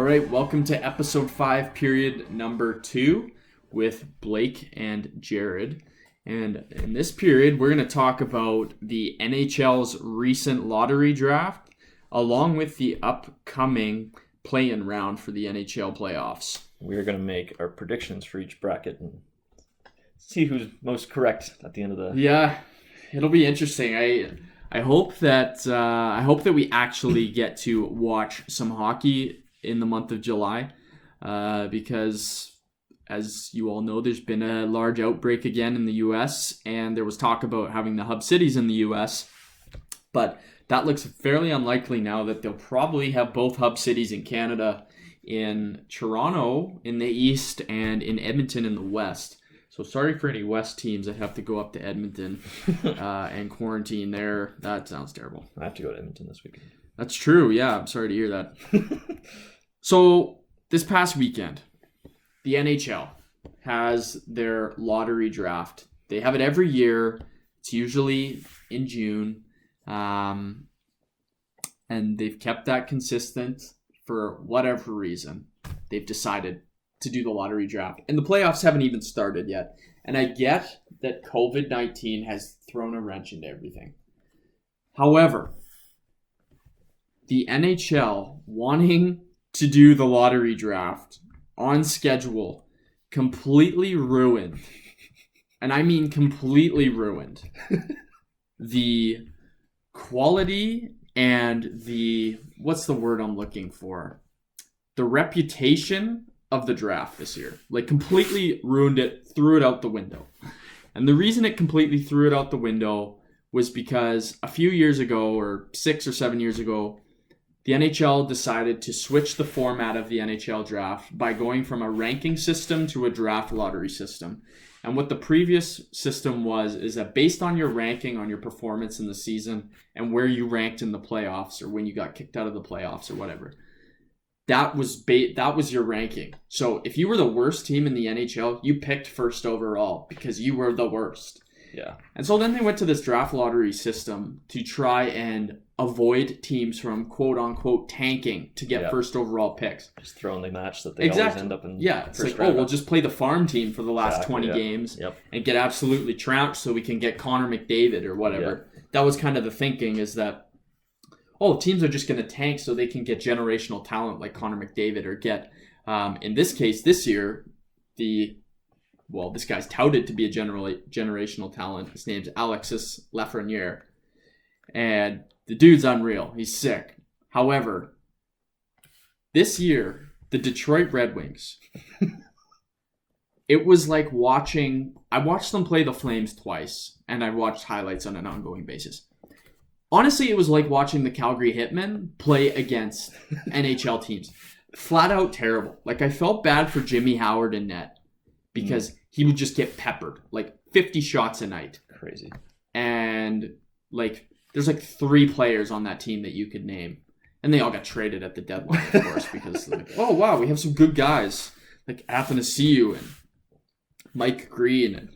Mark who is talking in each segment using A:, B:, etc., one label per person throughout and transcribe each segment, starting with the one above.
A: right, welcome to episode 5, period number 2 with Blake and Jared. And in this period, we're going to talk about the NHL's recent lottery draft, along with the upcoming Playin Round for the NHL Playoffs.
B: We're going to make our predictions for each bracket and see who's most correct at the end of the...
A: Yeah, it'll be interesting. I hope that we actually get to watch some hockey in the month of July, because as you all know, there's been a large outbreak again in the U.S. and there was talk about having the hub cities in the U.S., but that looks fairly unlikely now that they'll probably have both hub cities in Canada, in Toronto in the east and in Edmonton in the west. So sorry for any West teams that have to go up to Edmonton and quarantine there. That sounds terrible.
B: I have to go to Edmonton this weekend.
A: That's true. Yeah, I'm sorry to hear that. So this past weekend, the NHL has their lottery draft. They have it every year. It's usually in June. And they've kept that consistent for whatever reason. They've decided to do the lottery draft. And the playoffs haven't even started yet. And I get that COVID-19 has thrown a wrench into everything. However, the NHL wanting to do the lottery draft on schedule completely ruined, and I mean completely ruined, the quality and the, what's the word I'm looking for? The reputation of the draft this year. Like, completely ruined it, threw it out the window. And the reason it completely threw it out the window was because a few years ago, or 6 or 7 years ago, the NHL decided to switch the format of the NHL draft by going from a ranking system to a draft lottery system. And what the previous system was is that based on your ranking, on your performance in the season, and where you ranked in the playoffs, or when you got kicked out of the playoffs or whatever, that was your ranking. So if you were the worst team in the NHL, you picked first overall because you were the worst.
B: Yeah.
A: And so then they went to this draft lottery system to try and avoid teams from quote-unquote tanking to get first overall picks.
B: Just throwing the match that they always end up in.
A: Yeah, it's like, we'll just play the farm team for the last 20 games and get absolutely trounced so we can get Connor McDavid or whatever. Yeah. That was kind of the thinking, is that, teams are just going to tank so they can get generational talent like Connor McDavid, or get, in this case, this year, this guy's touted to be a generational talent. His name's Alexis Lafreniere. And the dude's unreal. He's sick. However, this year, the Detroit Red Wings, it was like I watched them play the Flames twice, and I watched highlights on an ongoing basis. Honestly, it was like watching the Calgary Hitmen play against NHL teams. Flat out terrible. Like, I felt bad for Jimmy Howard in net because he would just get peppered, like 50 shots a night.
B: Crazy.
A: And there's 3 players on that team that you could name. And they all got traded at the deadline, of course, because oh wow, we have some good guys like Athanasiou and Mike Green, and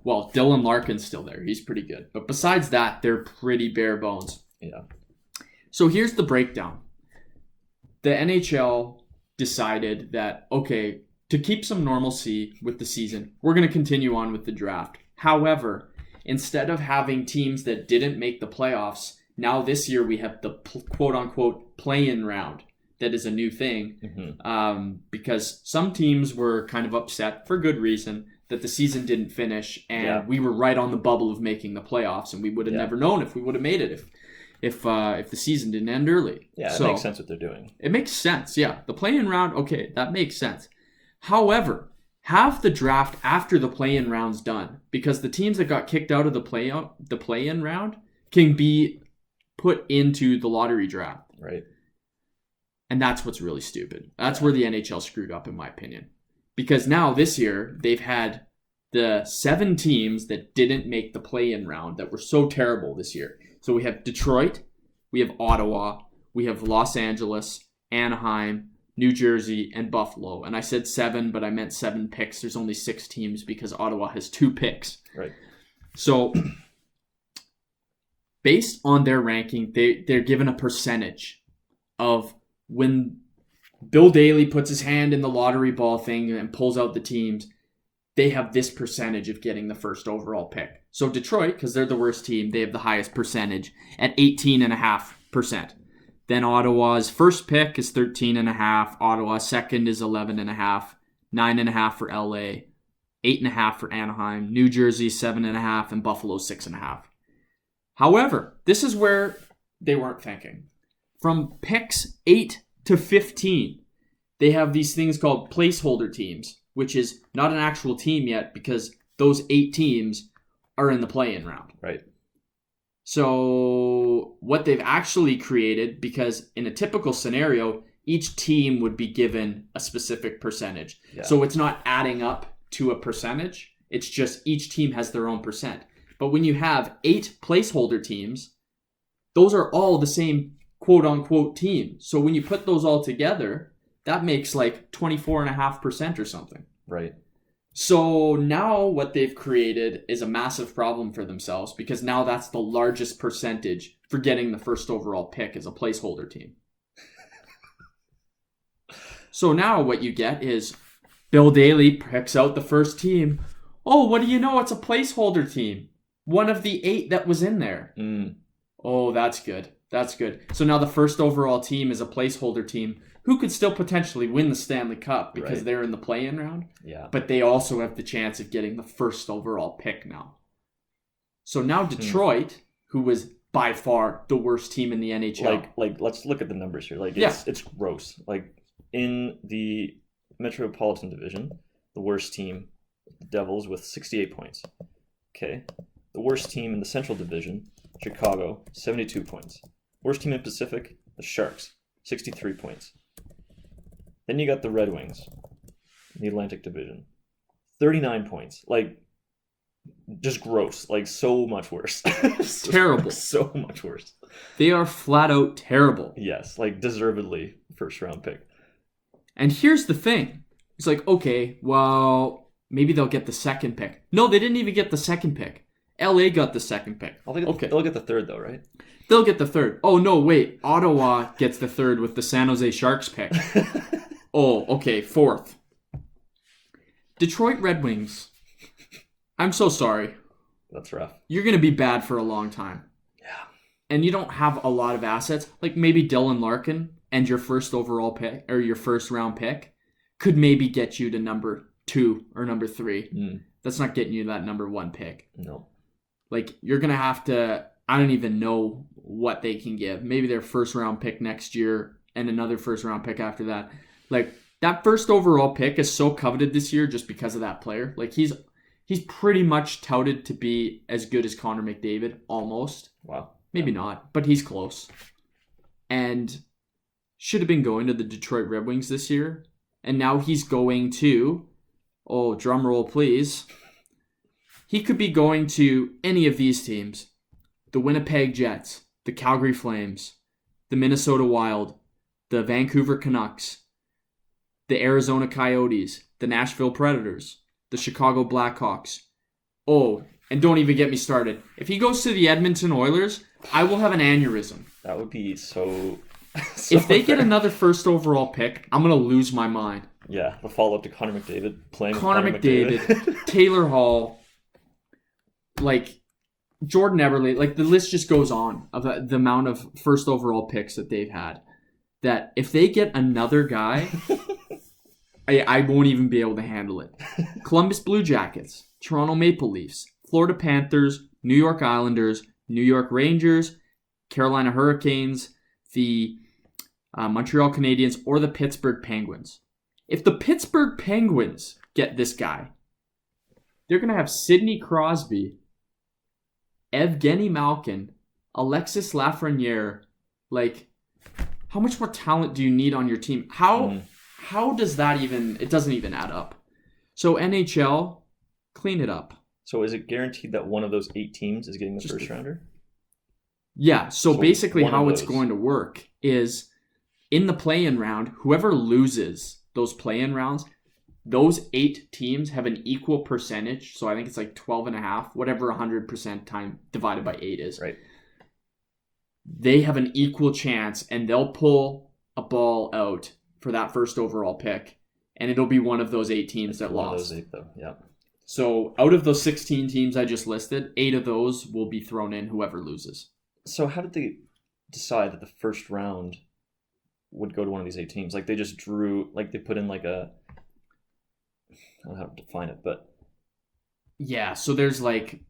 A: Dylan Larkin's still there. He's pretty good. But besides that, they're pretty bare bones.
B: Yeah.
A: So here's the breakdown. The NHL decided that, okay, to keep some normalcy with the season, we're going to continue on with the draft. However, instead of having teams that didn't make the playoffs, now this year we have the quote-unquote Playin Round. That is a new thing, because some teams were kind of upset, for good reason, that the season didn't finish, and we were right on the bubble of making the playoffs, and we would have never known if we would have made it if the season didn't end early.
B: Yeah, it makes sense what they're doing.
A: It makes sense, yeah. The Playin Round, okay, that makes sense. However, have the draft after the Playin Round's done, because the teams that got kicked out of the Playin Round can be put into the lottery draft.
B: Right.
A: And that's what's really stupid. That's where the NHL screwed up, in my opinion. Because now, this year, they've had the 7 teams that didn't make the Playin Round that were so terrible this year. So we have Detroit, we have Ottawa, we have Los Angeles, Anaheim, New Jersey, and Buffalo. And I said 7, but I meant 7 picks. There's only 6 teams because Ottawa has 2 picks.
B: Right.
A: So based on their ranking, they're given a percentage of when Bill Daly puts his hand in the lottery ball thing and pulls out the teams. They have this percentage of getting the first overall pick. So Detroit, because they're the worst team, they have the highest percentage at 18.5%. Then Ottawa's first pick is 13.5. Ottawa's second is 11.5. 9.5 for LA. 8.5 for Anaheim. New Jersey 7.5, and Buffalo 6.5. However, this is where they weren't thinking. From picks 8 to 15, they have these things called placeholder teams, which is not an actual team yet because those 8 teams are in the play-in round.
B: Right.
A: So what they've actually created, because in a typical scenario, each team would be given a specific percentage. Yeah. So it's not adding up to a percentage. It's just each team has their own percent. But when you have 8 placeholder teams, those are all the same quote-unquote team. So when you put those all together, that makes like 24.5% or something.
B: Right.
A: So now what they've created is a massive problem for themselves because now that's the largest percentage for getting the first overall pick as a placeholder team. So now what you get is Bill Daly picks out the first team. Oh, what do you know? It's a placeholder team. One of the 8 that was in there. Oh, that's good. That's good. So now the first overall team is a placeholder team who could still potentially win the Stanley Cup because they're in the play-in round.
B: Yeah.
A: But they also have the chance of getting the first overall pick now. So now Detroit, who was by far the worst team in the NHL.
B: Like let's look at the numbers here. It's gross. Like in the Metropolitan Division, the worst team, the Devils with 68 points. Okay. The worst team in the Central Division, Chicago, 72 points. Worst team in Pacific, the Sharks, 63 points. Then you got the Red Wings in the Atlantic Division, 39 points. Like, just gross. Like, so much worse.
A: Terrible.
B: So much worse.
A: They are flat out terrible.
B: Yes, like, deservedly first round pick.
A: And here's the thing. It's like, okay, well, maybe they'll get the second pick. No, they didn't even get the second pick. LA got the second pick.
B: They'll get the third, though, right?
A: They'll get the third. Oh, no, wait. Ottawa gets the third with the San Jose Sharks pick. Oh, okay, fourth. Detroit Red Wings. I'm so sorry.
B: That's rough.
A: You're going to be bad for a long time.
B: Yeah.
A: And you don't have a lot of assets. Like maybe Dylan Larkin and your first overall pick or your first round pick could maybe get you to number 2 or number 3. That's not getting you that number 1 pick.
B: No.
A: Like you're going to have to, I don't even know what they can give. Maybe their first round pick next year and another first round pick after that. Like that first overall pick is so coveted this year just because of that player. Like he's pretty much touted to be as good as Connor McDavid, almost.
B: Wow.
A: Maybe not, but he's close. And should have been going to the Detroit Red Wings this year. And now he's going to, oh, drum roll please. He could be going to any of these teams. The Winnipeg Jets, the Calgary Flames, the Minnesota Wild, the Vancouver Canucks, the Arizona Coyotes, the Nashville Predators, the Chicago Blackhawks. Oh, and don't even get me started. If he goes to the Edmonton Oilers, I will have an aneurysm.
B: That would be so
A: if they get another first overall pick, I'm going to lose my mind.
B: Yeah, the follow-up to Connor McDavid.
A: Connor McDavid, Taylor Hall, like Jordan Eberle. Like the list just goes on of the amount of first overall picks that they've had. That if they get another guy... I won't even be able to handle it. Columbus Blue Jackets, Toronto Maple Leafs, Florida Panthers, New York Islanders, New York Rangers, Carolina Hurricanes, the Montreal Canadiens, or the Pittsburgh Penguins. If the Pittsburgh Penguins get this guy, they're going to have Sidney Crosby, Evgeny Malkin, Alexis Lafreniere. Like, how much more talent do you need on your team? How does that even... It doesn't even add up. So NHL, clean it up.
B: So is it guaranteed that one of those 8 teams is getting the first rounder?
A: Yeah, so basically how it's going to work is in the play-in round, whoever loses those play-in rounds, those 8 teams have an equal percentage. So I think it's like 12.5, whatever 100% time divided by 8 is.
B: Right.
A: They have an equal chance and they'll pull a ball out for that first overall pick, and it'll be one of those 8 teams that lost.
B: One of those 8, though. Yeah.
A: So out of those 16 teams I just listed, 8 of those will be thrown in whoever loses.
B: So how did they decide that the first round would go to one of these 8 teams? Like they just drew, like they put in like a, I don't know how to define it, but
A: yeah. So there's like,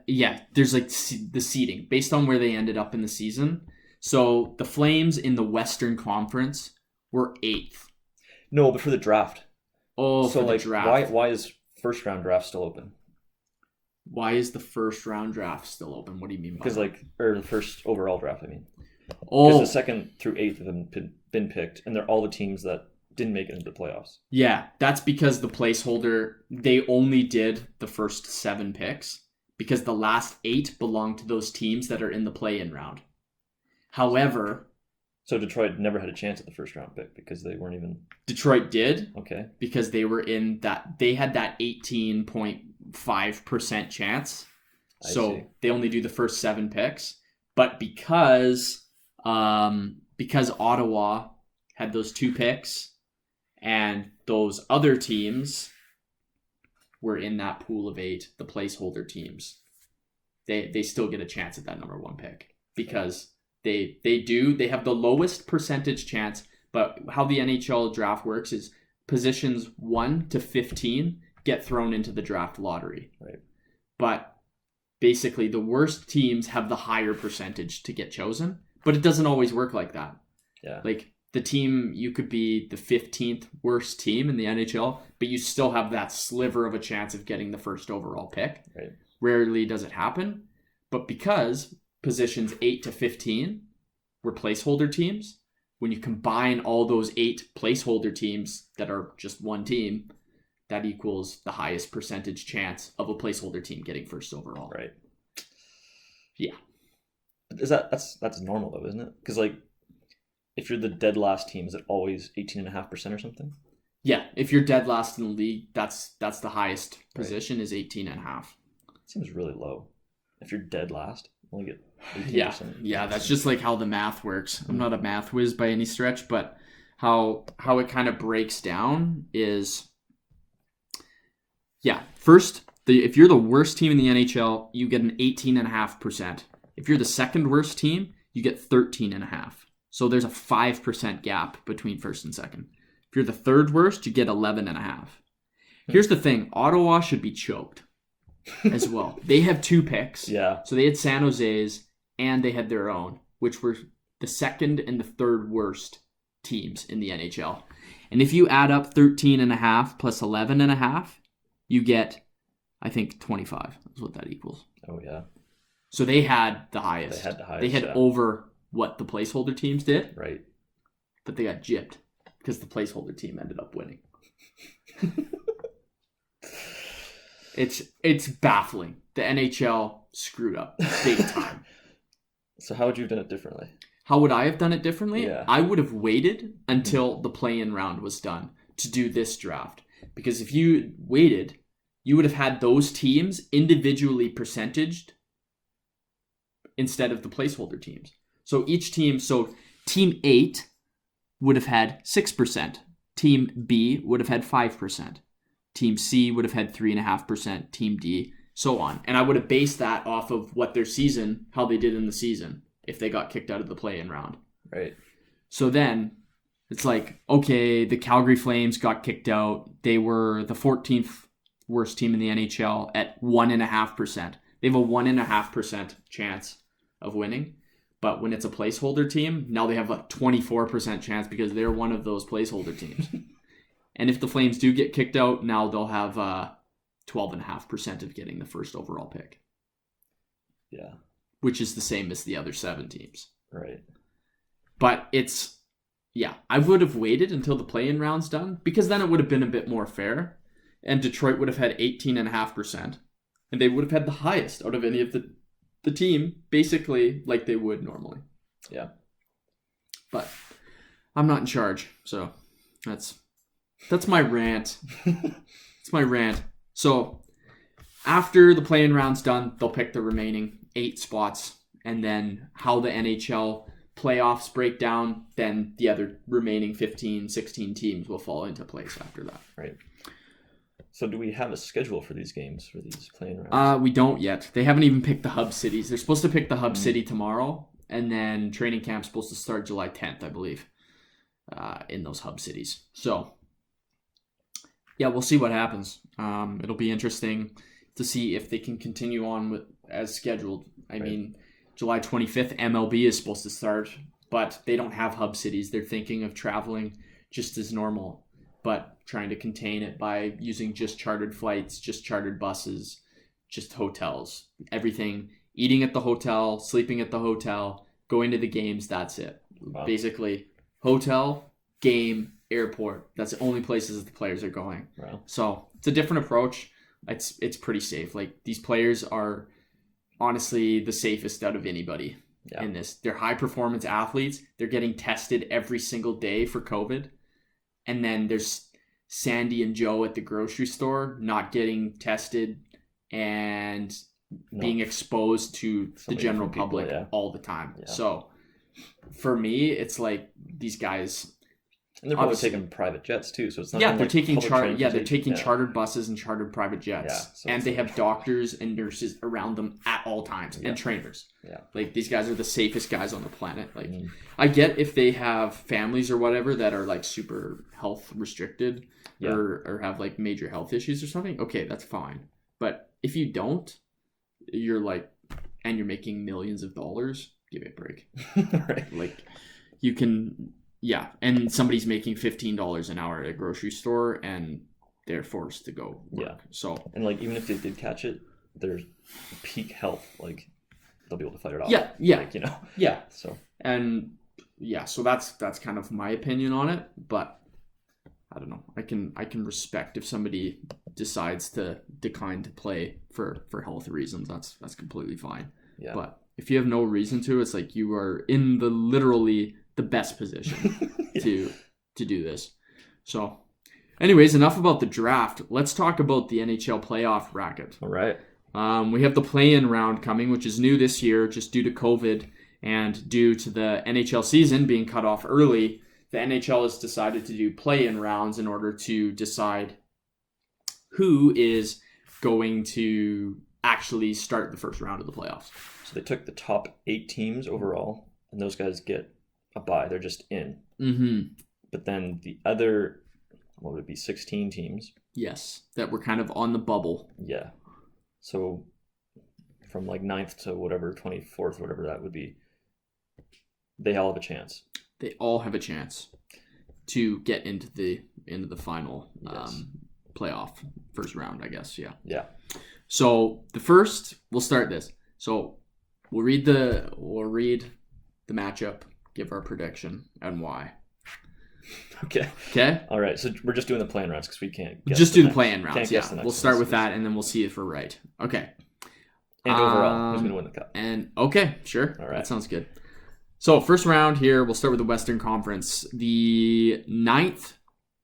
A: there's like the seeding based on where they ended up in the season. So the Flames in the Western Conference were 8th.
B: No, but for the draft.
A: Oh,
B: so
A: for
B: like
A: the draft.
B: Why is first round draft still open?
A: Why is the first round draft still open? What do you mean by that?
B: Or the first overall draft, I mean.
A: Oh.
B: Because the 2nd through 8th have been picked, and they're all the teams that didn't make it into the playoffs.
A: Yeah, that's because the placeholder, they only did the first 7 picks because the last 8 belong to those teams that are in the play-in round. However...
B: So Detroit never had a chance at the first round pick because they weren't even...
A: Detroit did.
B: Okay.
A: Because they were in that... They had that 18.5% chance. So they only do the first 7 picks. But because Ottawa had those 2 picks and those other teams were in that pool of 8, the placeholder teams, they still get a chance at that number 1 pick because they have the lowest percentage chance. But how the NHL draft works is positions 1 to 15 get thrown into the draft lottery.
B: Right.
A: But basically the worst teams have the higher percentage to get chosen, but it doesn't always work like that.
B: Yeah.
A: Like the team, you could be the 15th worst team in the NHL, but you still have that sliver of a chance of getting the first overall pick.
B: Right.
A: Rarely does it happen, but because positions 8 to 15 were placeholder teams, when you combine all those 8 placeholder teams that are just one team, that equals the highest percentage chance of a placeholder team getting first overall.
B: Right.
A: Yeah.
B: That's normal though, isn't it? Because like, if you're the dead last team, is it always 18.5% or something?
A: Yeah, if you're dead last in the league, that's the highest position is 18.5.
B: Seems really low. If you're dead last, you only get 18%.
A: Yeah, that's just like how the math works. I'm not a math whiz by any stretch, but how it kind of breaks down is, first, if you're the worst team in the NHL, you get an 18.5%. If you're the second worst team, you get 13.5. So there's a 5% gap between first and second. If you're the third worst, you get 11.5. Here's the thing. Ottawa should be choked as well. They have 2 picks.
B: Yeah.
A: So they had San Jose's and they had their own, which were the second and the third worst teams in the NHL. And if you add up 13.5 plus 11.5, you get, I think, 25. That's what that equals.
B: Oh, yeah.
A: So they had the highest. They had over what the placeholder teams did.
B: Right.
A: But they got gypped because the placeholder team ended up winning. It's baffling. The NHL screwed up big time.
B: So how would you have done it differently?
A: How would I have done it differently?
B: Yeah.
A: I would have waited until the play-in round was done to do this draft. Because if you waited, you would have had those teams individually percentaged instead of the placeholder teams. So each team, team 8 would have had 6%. Team B would have had 5%. Team C would have had 3.5%. Team D, so on. And I would have based that off of what their season, how they did in the season, if they got kicked out of the play-in round.
B: Right. So
A: then it's like, okay, the Calgary Flames got kicked out. They were the 14th worst team in the NHL at 1.5%. They have a 1.5% chance of winning. But when it's a placeholder team, now they have a 24% chance because they're one of those placeholder teams. And if the Flames do get kicked out, now they'll have 12.5% of getting the first overall pick.
B: Yeah.
A: Which is the same as the other 7 teams.
B: Right.
A: But I would have waited until the play-in round's done because then it would have been a bit more fair. And Detroit would have had 18.5%. And they would have had the highest out of any of the team, basically like they would normally.
B: Yeah.
A: But I'm not in charge, so that's my rant. It's my rant. So after the play-in round's done, they'll pick the remaining 8 spots, and then how the NHL playoffs break down, then the other remaining 15, 16 teams will fall into place after that.
B: Right. So do we have a schedule for these games, for these Playin Rounds?
A: We don't yet. They haven't even picked the hub cities. They're supposed to pick the hub city tomorrow, and then training camp's supposed to start July 10th, I believe, in those hub cities. So, yeah, we'll see what happens. It'll be interesting to see if they can continue on as scheduled. I mean, July 25th, MLB is supposed to start, but they don't have hub cities. They're thinking of traveling just as normal, but trying to contain it by using just chartered flights, just chartered buses, just hotels, everything, eating at the hotel, sleeping at the hotel, going to the games, that's it. Wow. Basically, hotel, game, airport, that's the only places that the players are going.
B: Wow.
A: So it's a different approach. It's pretty safe. Like, these players are honestly the safest out of anybody in this. They're high performance athletes. They're getting tested every single day for COVID. And then there's Sandy and Joe at the grocery store not getting tested and being exposed to the general public all the time. Yeah. So for me, it's like these guys.
B: And they're probably taking private jets too, so it's not.
A: Yeah, they're taking chartered buses and chartered private jets, so and they have doctors and nurses around them at all times and trainers. Yeah, like, these guys are the safest guys on the planet. Like, I get if they have families or whatever that are like super health restricted or have like major health issues or something. Okay, that's fine. But if you don't, you're like, and you're making millions of dollars, give it a break. Right? Like, you can. Yeah, and somebody's making $15 an hour at a grocery store, and they're forced to go work. Yeah. So,
B: and like, even if they did catch it, their peak health, like, they'll be able to fight it off.
A: Yeah.
B: Like, you know.
A: Yeah.
B: So.
A: And yeah, so that's kind of my opinion on it, but I don't know. I can respect if somebody decides to decline to play for health reasons. That's completely fine. Yeah. But if you have no reason to, it's like you are in literally the best position to do this. So, anyways, enough about the draft. Let's talk about the NHL playoff bracket.
B: All right.
A: We have the play-in round coming, which is new this year just due to COVID and due to the NHL season being cut off early. The NHL has decided to do play-in rounds in order to decide who is going to actually start the first round of the playoffs.
B: So they took the top 8 teams overall, and those guys get a bye. They're just in.
A: Mm-hmm.
B: But then the other, what would it be, 16 teams?
A: Yes, that were kind of on the bubble.
B: Yeah. So from like 9th to whatever, 24th, whatever that would be, they all have a chance.
A: They all have a chance to get into the final playoff first round, I guess. Yeah.
B: Yeah.
A: So we'll start this. So we'll read the matchup, give our prediction, and why. Okay.
B: All right. So we're just doing the play-in rounds because we can't
A: just do the play-in rounds. Yeah. We'll start with that, and then we'll see if we're right. Okay.
B: And overall, who's going to win the cup?
A: And okay, sure.
B: All right.
A: That sounds good. So first round here, we'll start with the Western Conference. The 9th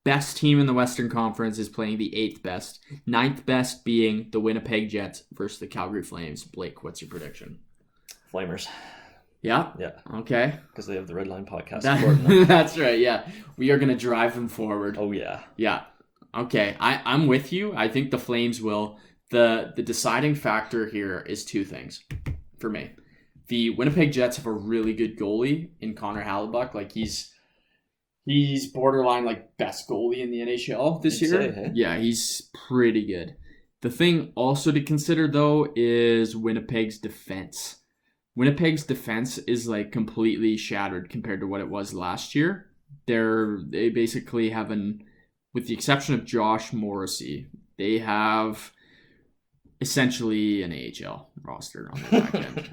A: best team in the Western Conference is playing the 8th best. 9th best being the Winnipeg Jets versus the Calgary Flames. Blake, what's your prediction?
B: Flamers.
A: Yeah?
B: Yeah.
A: Okay.
B: Because they have the Red Line podcast.
A: That's right, yeah. We are going to drive them forward.
B: Oh, yeah.
A: Yeah. Okay, I'm with you. I think the Flames will. The deciding factor here is 2 things for me. The Winnipeg Jets have a really good goalie in Connor Hellebuyck. Like, he's borderline like best goalie in the NHL this year.
B: Say, hey?
A: Yeah, he's pretty good. The thing also to consider, though, is Winnipeg's defense. Winnipeg's defense is like completely shattered compared to what it was last year. They basically have with the exception of Josh Morrissey, they have essentially an AHL roster on the back end.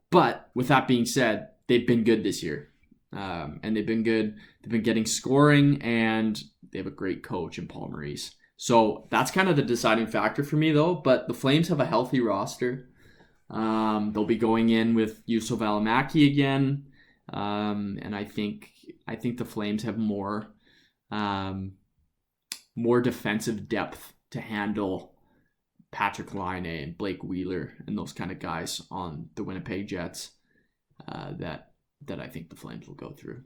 A: But with that being said, they've been good this year. And they've been good. They've been getting scoring, and they have a great coach in Paul Maurice. So that's kind of the deciding factor for me, though. But the Flames have a healthy roster. They'll be going in with Juuso Välimäki again. And I think the Flames have more defensive depth to handle Patrick Laine and Blake Wheeler and those kind of guys on the Winnipeg Jets that I think the Flames will go through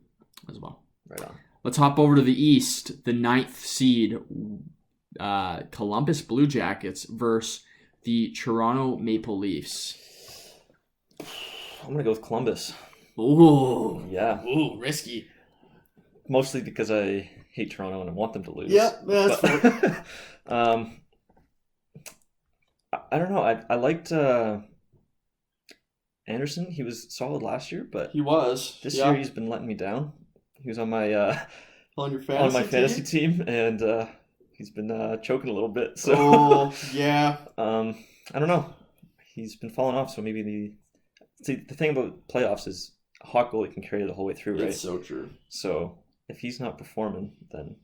A: as well.
B: Right on.
A: Let's hop over to the East. The 9th seed Columbus Blue Jackets versus the Toronto Maple Leafs.
B: I'm going to go with Columbus.
A: Ooh.
B: Yeah.
A: Ooh, risky.
B: Mostly because I hate Toronto and I want them to lose.
A: Yeah, that's fair.
B: I don't know. I liked Anderson. He was solid last year, but
A: He was.
B: this year he's been letting me down. He was on my
A: on your
B: fantasy team, and he's been choking a little bit. So
A: yeah.
B: I don't know. He's been falling off. So maybe the thing about playoffs is a hot goalie can carry the whole way through, right?
A: It's so true.
B: So if he's not performing, then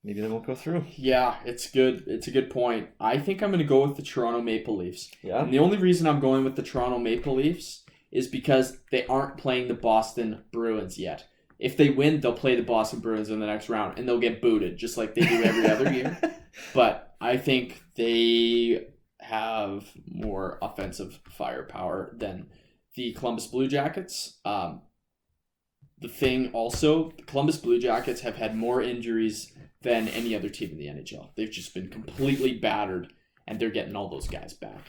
B: maybe they won't go through.
A: Yeah, it's good. It's a good point. I think I'm going to go with the Toronto Maple Leafs.
B: Yeah.
A: And the only reason I'm going with the Toronto Maple Leafs is because they aren't playing the Boston Bruins yet. If they win, they'll play the Boston Bruins in the next round, and they'll get booted just like they do every other year. But I think they have more offensive firepower than the Columbus Blue Jackets. The thing also, the Columbus Blue Jackets have had more injuries than any other team in the NHL. They've just been completely battered, and they're getting all those guys back.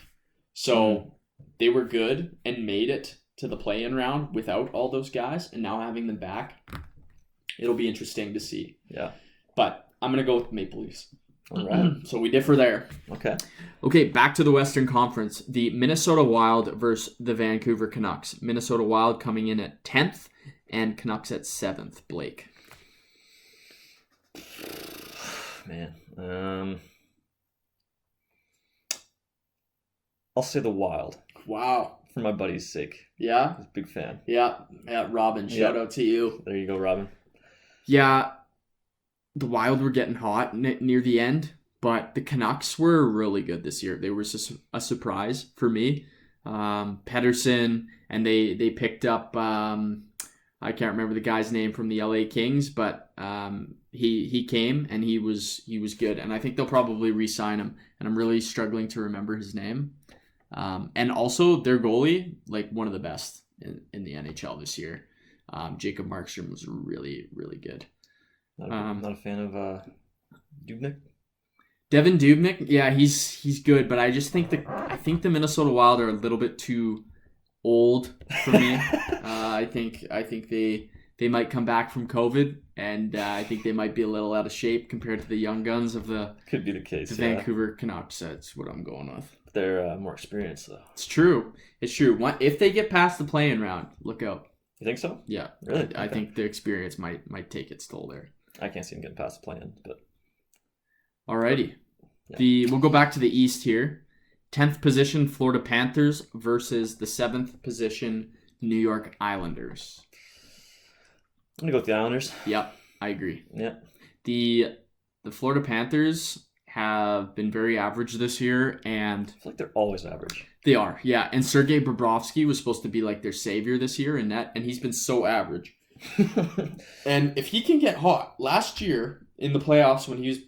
A: So they were good and made it to the play-in round without all those guys, and now having them back, it'll be interesting to see.
B: Yeah.
A: But I'm going to go with Maple Leafs.
B: All right.
A: So we differ there. Okay, back to the Western Conference. The Minnesota Wild versus the Vancouver Canucks. Minnesota Wild coming in at 10th and Canucks at 7th. Blake.
B: Man. I'll say the Wild.
A: Wow.
B: For my buddy's sake.
A: Yeah?
B: He's a big fan.
A: Yeah, Robin. Shout out to you.
B: There you go, Robin.
A: Yeah, the Wild were getting hot near the end, but the Canucks were really good this year. They were just a surprise for me. Pedersen, and they picked up, I can't remember the guy's name from the LA Kings, but he came and he was good. And I think they'll probably re-sign him. And I'm really struggling to remember his name. And also their goalie, like one of the best in the NHL this year. Jacob Markstrom was really, really good.
B: Not a fan of Dubnyk.
A: Devin Dubnyk, yeah, he's good, but I just think the Minnesota Wild are a little bit too old for me. I think they might come back from COVID, and I think they might be a little out of shape compared to the young guns of the
B: could be the case.
A: The Vancouver Canucks. That's what I'm going with.
B: They're more experienced though.
A: It's true. If they get past the play-in round, look out.
B: You think so?
A: Yeah,
B: really.
A: I think the experience might take its toll there.
B: I can't see them getting past the play-in, but
A: alrighty.
B: Yeah.
A: We'll go back to the East here. 10th position, Florida Panthers versus the 7th position, New York Islanders.
B: I'm gonna go with the Islanders.
A: Yep, I agree.
B: Yeah.
A: The Florida Panthers have been very average this year, and
B: I feel like they're always average.
A: They are, yeah. And Sergei Bobrovsky was supposed to be like their savior this year in net, and he's been so average. And if he can get hot, last year in the playoffs when he was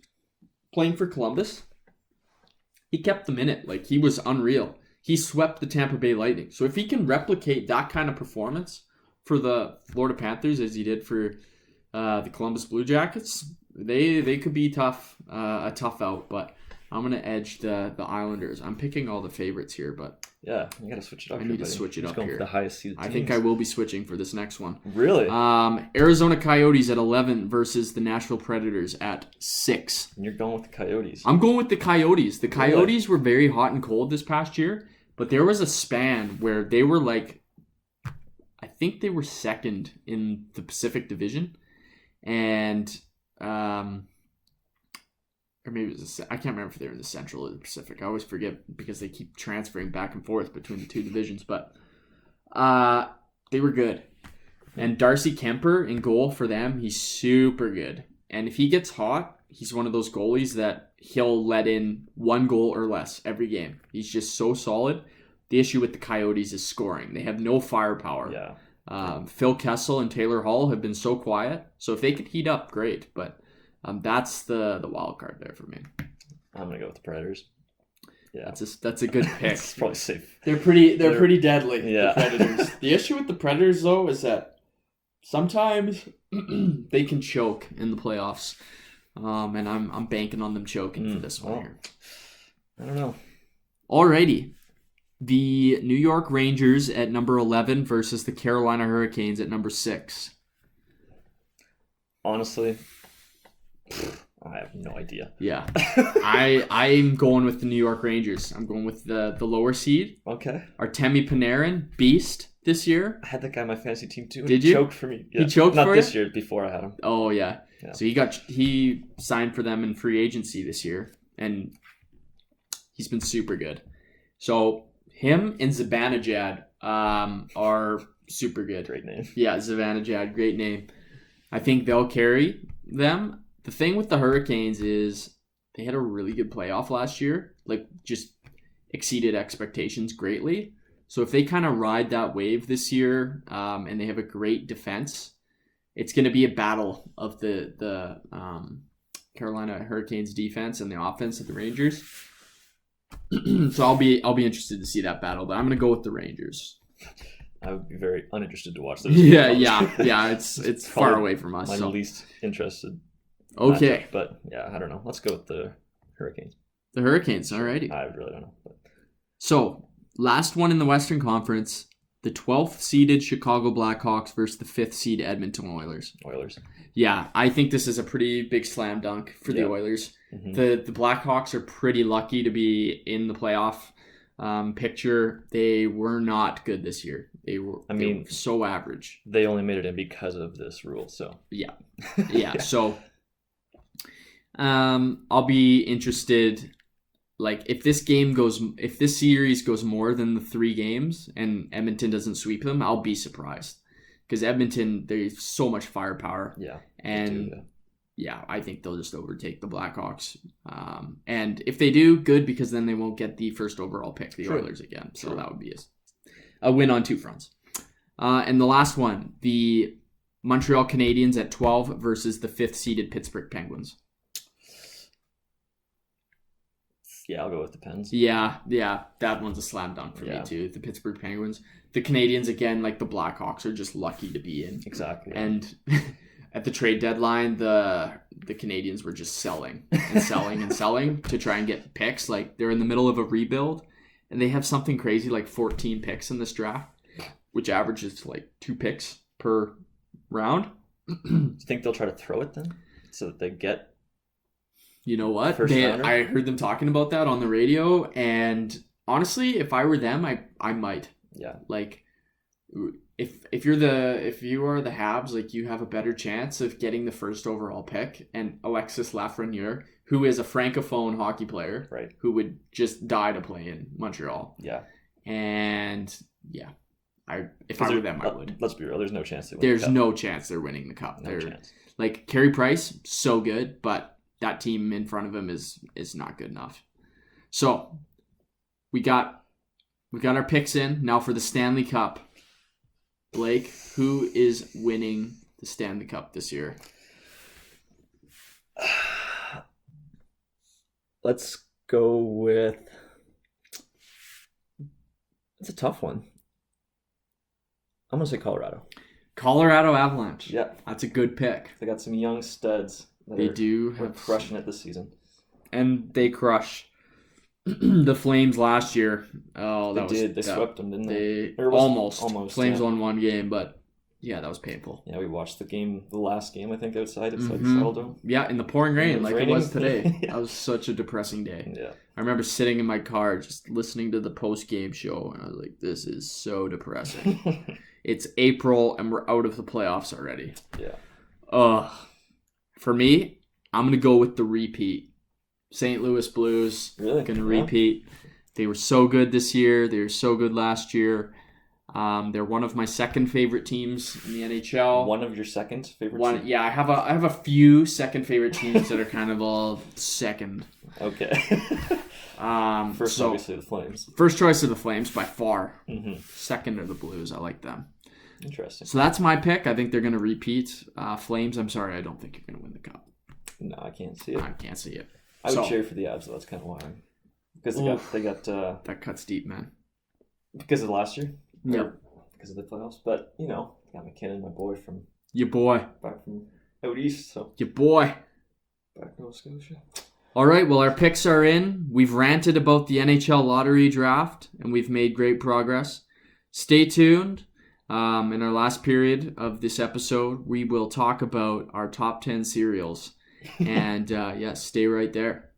A: playing for Columbus, he kept them in it. Like, he was unreal. He swept the Tampa Bay Lightning. So if he can replicate that kind of performance for the Florida Panthers as he did for the Columbus Blue Jackets, they could be a tough out. But I'm going to edge the Islanders. I'm picking all the favorites here, but
B: yeah, you got to switch it up.
A: I need to switch it up here.
B: For the highest seeded teams.
A: I think I will be switching for this next one.
B: Really?
A: Arizona Coyotes at 11 versus the Nashville Predators at 6.
B: And you're going with the Coyotes.
A: I'm going with the Coyotes. The Coyotes were very hot and cold this past year, but there was a span where they were like, I think they were second in the Pacific Division, and or maybe it was I can't remember if they were in the Central or the Pacific. I always forget because they keep transferring back and forth between the two divisions. But they were good. And Darcy Kemper in goal for them, he's super good. And if he gets hot, he's one of those goalies that he'll let in one goal or less every game. He's just so solid. The issue with the Coyotes is scoring. They have no firepower.
B: Yeah.
A: Phil Kessel and Taylor Hall have been so quiet. So if they could heat up, great. But that's the wild card there for me.
B: I'm going to go with the Predators. Yeah.
A: That's a good pick.
B: It's probably safe.
A: They're pretty deadly.
B: Yeah.
A: The Predators. The issue with the Predators though is that sometimes they can choke in the playoffs. And I'm banking on them choking for this one here.
B: I don't know.
A: Alrighty. The New York Rangers at number 11 versus the Carolina Hurricanes at number 6.
B: Honestly, I have no idea.
A: Yeah. I'm going with the New York Rangers. I'm going with the lower seed.
B: Okay.
A: Artemi Panarin, beast this year.
B: I had that guy on my fantasy team too.
A: Did
B: he
A: you?
B: Choked for me. Yeah.
A: He choked
B: Not
A: for
B: this
A: you?
B: year, before I had him.
A: Oh, yeah. So he signed for them in free agency this year, and he's been super good. So him and Zibanejad are super good.
B: Great name.
A: Yeah, Zibanejad, great name. I think they'll carry them. The thing with the Hurricanes is they had a really good playoff last year, like just exceeded expectations greatly. So if they kind of ride that wave this year, and they have a great defense, it's going to be a battle of the Carolina Hurricanes defense and the offense of the Rangers. So I'll be interested to see that battle, but I'm going to go with the Rangers.
B: I would be very uninterested to watch those.
A: Yeah. It's far away from us.
B: My least interested.
A: Okay.
B: Matchup, but yeah, I don't know. Let's go with the Hurricanes.
A: The Hurricanes, alrighty.
B: I really don't know. But.
A: So, last one in the Western Conference, the 12th seeded Chicago Blackhawks versus the 5th seed Edmonton Oilers. Yeah, I think this is a pretty big slam dunk for the Oilers. Mm-hmm. The Blackhawks are pretty lucky to be in the playoff picture. They were not good this year. They were so average.
B: They only made it in because of this rule, so.
A: Yeah. So, I'll be interested. Like, if this series goes more than the 3 games and Edmonton doesn't sweep them, I'll be surprised. Because Edmonton, there's so much firepower.
B: Yeah.
A: And I think they'll just overtake the Blackhawks. And if they do, good, because then they won't get the first overall pick, the Oilers again. So that would be a win on 2 fronts. And the last one, the Montreal Canadiens at 12 versus the 5th seeded Pittsburgh Penguins.
B: Yeah, I'll go with the Pens.
A: Yeah, that one's a slam dunk for me too. The Pittsburgh Penguins. The Canadiens, again, like the Blackhawks, are just lucky to be in.
B: Exactly.
A: And at the trade deadline, the Canadiens were just selling and selling and selling to try and get picks. Like, they're in the middle of a rebuild, and they have something crazy like 14 picks in this draft, which averages like 2 picks per round.
B: Do you think they'll try to throw it then, so that they get?
A: You know what? I heard them talking about that on the radio, and honestly, if I were them, I might.
B: Yeah.
A: Like, if you are the Habs, like, you have a better chance of getting the first overall pick, and Alexis Lafreniere, who is a francophone hockey player,
B: right,
A: who would just die to play in Montreal.
B: Yeah.
A: And if I were them, I would.
B: Let's be real. There's no chance they win.
A: There's no chance they're winning the cup.
B: No chance.
A: Like, Carey Price, so good, but that team in front of him is not good enough. So we got our picks in. Now for the Stanley Cup. Blake, who is winning the Stanley Cup this year?
B: Let's go with... It's a tough one. I'm going to say Colorado.
A: Colorado Avalanche.
B: Yeah.
A: That's a good pick.
B: They got some young studs.
A: They do
B: have crushing it this season.
A: And they crushed the Flames last year. Oh,
B: They swept them, didn't they?
A: Almost. Flames
B: yeah.
A: won 1 game, but yeah, that was painful.
B: Yeah, we watched the last game, I think, outside Saddledome.
A: Yeah, in the pouring rain, like raining. It was today.
B: Yeah.
A: That was such a depressing day.
B: Yeah.
A: I remember sitting in my car just listening to the post-game show, and I was like, this is so depressing. It's April, and we're out of the playoffs already.
B: Yeah.
A: For me, I'm going to go with the repeat. St. Louis Blues.
B: Really?
A: Going to repeat. They were so good this year. They were so good last year. They're one of my second favorite teams in the NHL.
B: One of your second favorite teams?
A: Yeah, I have a few second favorite teams that are kind of all second.
B: Okay. First, obviously, the Flames.
A: First choice are the Flames by far.
B: Mm-hmm.
A: Second are the Blues. I like them.
B: Interesting.
A: So that's my pick. I think they're going to repeat. Flames, I'm sorry, I don't think you're going to win the cup.
B: No, I can't see it.
A: I can't see it.
B: I would cheer for the Avs, so that's kind of why because they got
A: that cuts deep, man.
B: Because of last year.
A: Yep.
B: Because of the playoffs, but got McKinnon, my boy from
A: Your boy.
B: back from out east, so
A: Your boy.
B: back Nova Scotia.
A: All right, well, our picks are in. We've ranted about the NHL lottery draft, and we've made great progress. Stay tuned. In our last period of this episode, we will talk about our top 10 cereals. And, stay right there.